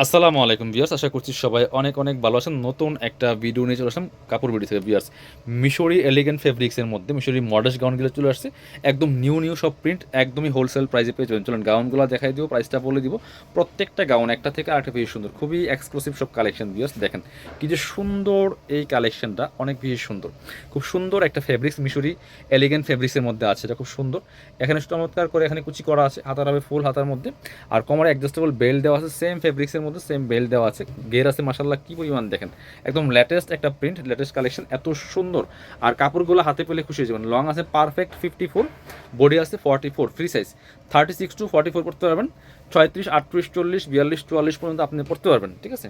আসসালামু আলাইকুম ভিউয়ার্স, আশা করছি সবাই অনেক অনেক ভালো আছেন। নতুন একটা ভিডিও নিয়ে চলে আসলাম কাপড় বিডি থেকে ভিউয়ার্স। মিশরি এলিগেন্ট ফেব্রিক্সের মধ্যে মিশরি মডেস্ট গাউনগুলো চলে আসছে, একদম নিউ নিউ সব প্রিন্ট, একদমই হোলসেল প্রাইসে পেয়ে যাবেন। চলুন গাউনগুলো দেখাই দিব, প্রাইসটা বলে দিব। প্রত্যেকটা গাউন একটা থেকে আরেকটা বেশি সুন্দর, খুবই এক্সক্লুসিভ সব কালেকশন ভিউয়ার্স। দেখেন কি যে সুন্দর এই কালেকশনটা, অনেক বেশি সুন্দর, খুব সুন্দর একটা ফেব্রিক্স মিশরি এলিগেন্ট ফেব্রিক্সের মধ্যে আছে, এটা খুব সুন্দর। এখানে চমৎকার করে এখানে কুচি করা আছে, হাতার হবে ফুল হাতার মধ্যে, আর কোমরে অ্যাডজাস্টেবল বেল্ট দেওয়া আছে, সেম ফেব্রিক্সের মধ্যে সেম বেল্ট দেওয়া আছে, গের আছে মাশাআল্লাহ কি পরিমাণ দেখেন। একদম লেটেস্ট একটা প্রিন্ট, লেটেস্ট কালেকশন, এত সুন্দর। আর কাপড়গুলো হাতে পেলে খুশি হয়ে যাবেন। লং আছে পারফেক্ট 54, বডি আছে 44, ফ্রি সাইজ 36 to 44 পড়তে পারবেন। 36, 38, 40, 42, 44 পর্যন্ত আপনি পড়তে পারবেন, ঠিক আছে।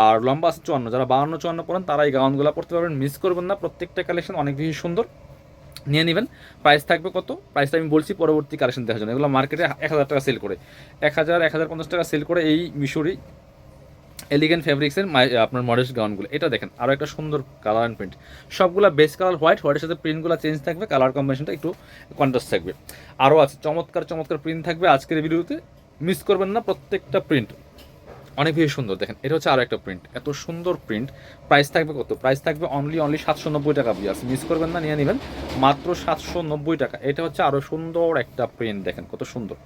আর লম্বা আছে 54, যারা 52, 54 পড়েন তারা এই গাউনগুলো পড়তে পারবেন, মিস করবেন না। প্রত্যেকটা কালেকশন অনেক বেশি সুন্দর, নিয়ে নেবেন। প্রাইস থাকবে কত, প্রাইসটা আমি বলছি পরবর্তী কালেকশন দেখার জন্য। এগুলো মার্কেটে 1000 টাকা সেল করে, 1000, 1050 টাকা সেল করে এই মিশরি এলিগেন্ট ফেব্রিক্সের আপনার মডেস্ট গাউনগুলো। এটা দেখেন আরও একটা সুন্দর কালার অ্যান্ড প্রিন্ট, সবগুলো বেস কালার হোয়াইট, হোয়াইটের সাথে প্রিন্টগুলো চেঞ্জ থাকবে, কালার কম্বিনেশনটা একটু কন্ট্রাস্ট থাকবে। আরও আছে চমৎকার চমৎকার প্রিন্ট থাকবে আজকের ভিডিওতে, মিস করবেন না। প্রত্যেকটা প্রিন্ট অনেক বেশি সুন্দর। দেখেন এটা হচ্ছে আরও একটা প্রিন্ট, এত সুন্দর প্রিন্ট। প্রাইস থাকবে কত, প্রাইস থাকবে অনলি 790 টাকা বিয়ার্স, মিস করবেন না, নিয়ে নেবেন মাত্র 790 টাকা। এটা হচ্ছে আরও সুন্দর একটা প্রিন্ট, দেখেন কত সুন্দর।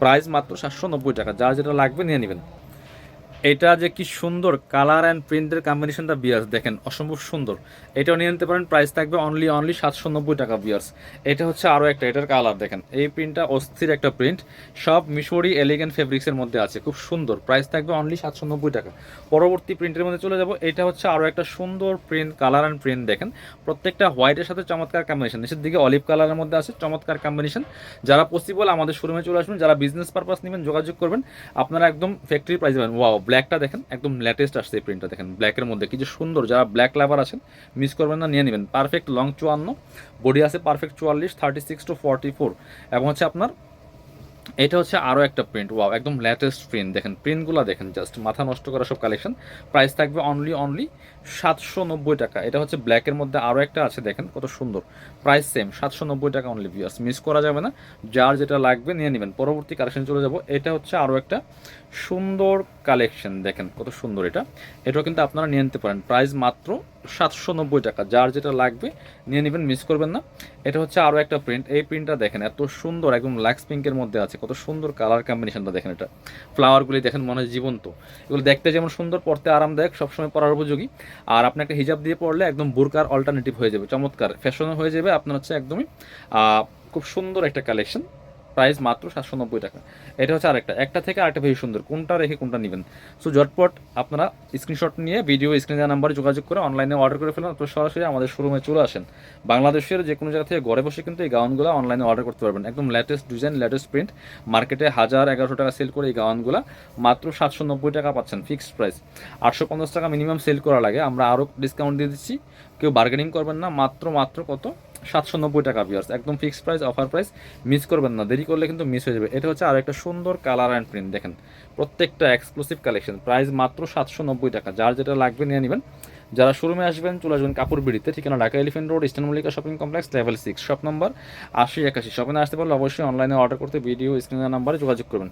প্রাইস মাত্র 790 টাকা, যার যেটা লাগবে নিয়ে নেবেন। এটা যে কি সুন্দর কালার অ্যান্ড প্রিন্টের কম্বিনেশনটা বিয়ার্স, দেখেন অসম্ভব সুন্দর। এটাও নিয়ে নিতে পারেন, প্রাইস থাকবে অনলি 790 টাকা বিয়ার্স। এটা হচ্ছে আরও একটা, এটার কালার দেখেন, এই প্রিন্টটা অস্থির একটা প্রিন্ট, সব মিশরি এলিগেন্ট ফেব্রিক্সের মধ্যে আছে, খুব সুন্দর। প্রাইস থাকবে অনলি 790 টাকা। পরবর্তী প্রিন্টের মধ্যে চলে যাব। এটা হচ্ছে আরও একটা সুন্দর প্রিন্ট, কালার অ্যান্ড প্রিন্ট দেখেন, প্রত্যেকটা হোয়াইটের সাথে চমৎকার কম্বিনেশন, নিচের দিকে অলিভ কালারের মধ্যে আছে, চমৎকার কম্বিনেশন। যারা পসিবল আমাদের শোরুমে চলে আসবেন, যারা বিজনেস পারপাস নেবেন যোগাযোগ করবেন, আপনারা একদম ফ্যাক্টরি প্রাইস পাবেন। ওয়াও, ব্ল্যাকটা দেখেন, একদম লেটেস্ট আসছে এই প্রিন্টটা, দেখেন ব্ল্যাকের মধ্যে কি যে সুন্দর। যারা ব্ল্যাক লাভার আছেন মিস করবেন না, নিয়ে নেবেন। পারফেক্ট লং 54, বডি আছে পারফেক্ট 44, 36 to 44, এবং হচ্ছে আপনার এটা হচ্ছে আরও একটা প্রিন্ট। ওয়াও, একদম লেটেস্ট প্রিন্ট, দেখেন প্রিন্টগুলো দেখেন, জাস্ট মাথা নষ্ট করা সব কালেকশন। প্রাইস থাকবে অনলি 790 টাকা। এটা হচ্ছে ব্ল্যাকের মধ্যে আরও একটা আছে, দেখেন কত সুন্দর। প্রাইস সেম 790 টাকা অনলি ভিউয়ার্স, মিস করা যাবে না। যার যেটা লাগবে নিয়ে নেবেন। পরবর্তী কালেকশন চলে যাব। এটা হচ্ছে আরও একটা সুন্দর কালেকশন, দেখেন কত সুন্দর। এটাও কিন্তু আপনারা নিয়ে নিতে পারেন, প্রাইস মাত্র 790 টাকা। যার যেটা লাগবে নিয়ে নেবেন, মিস করবেন না। এটা হচ্ছে আরও একটা প্রিন্ট, এই প্রিন্টটা দেখেন এত সুন্দর, একদম লাক্স পিঙ্কের মধ্যে আছে, কত সুন্দর কালার কম্বিনেশনটা দেখেন। এটা ফ্লাওয়ারগুলি দেখেন মনে হয় জীবন্ত, এগুলো দেখতে যেমন সুন্দর, পড়তে আরামদায়ক, সবসময় পরার উপযোগী। আর আপনি একটা হিজাব দিয়ে পড়লে একদম বুরকার অল্টারনেটিভ হয়ে যাবে, চমৎকার ফ্যাশনও হয়ে যাবে আপনার, হচ্ছে একদমই খুব সুন্দর একটা কালেকশন। প্রাইস মাত্র 790 টাকা। এটা হচ্ছে আরেকটা, একটা থেকে আরেকটা বেশি সুন্দর, কোনটা রেখে কোনটা নেবেন। সো ঝটপট আপনারা স্ক্রিনশট নিয়ে ভিডিও স্ক্রিনে দেওয়া নাম্বারে যোগাযোগ করে অনলাইনে অর্ডার করে ফেলুন, তো সরাসরি আমাদের শোরুমে চলে আসেন। বাংলাদেশের যে কোনো জায়গা থেকে ঘরে বসে কিন্তু এই গাউনগুলো অনলাইনে অর্ডার করতে পারবেন। একদম লেটেস্ট ডিজাইন, লেটেস্ট প্রিন্ট, মার্কেটে 1000, 1100 টাকা সেল করে এই গাউনগুলো মাত্র 790 টাকা পাচ্ছেন, ফিক্সড প্রাইস। 850 টাকা মিনিমাম সেল করা লাগে, আমরা আরও ডিসকাউন্ট দিয়ে দিচ্ছি, কেউ বার্গেনিং করবেন না। মাত্র কত, 790 টাকা ভিউয়ার্স, একদম fixed price, offer price, miss করবেন না, দেরি করলে কিন্তু মিস হয়ে যাবে। এটা হচ্ছে আর একটা সুন্দর কালার অ্যান্ড প্রিন্ট, দেখেন প্রত্যেকটা এক্সক্লুসিভ কালেকশন। প্রাইস মাত্র 790 টাকা, যার যেটা লাগবে নিয়ে নেবেন। যারা শোরুমে আসবেন চলে আসবেন কাপড় বিড়িতে, ঠিকানা Dhaka elephant road, eastern Mallika shopping complex, level 6, shop number 8081। শপিংয়ে আসতে পারলে অবশ্যই অনলাইনে অর্ডার করতে ভিডিও স্ক্রিনের নাম্বারে যোগাযোগ করবেন।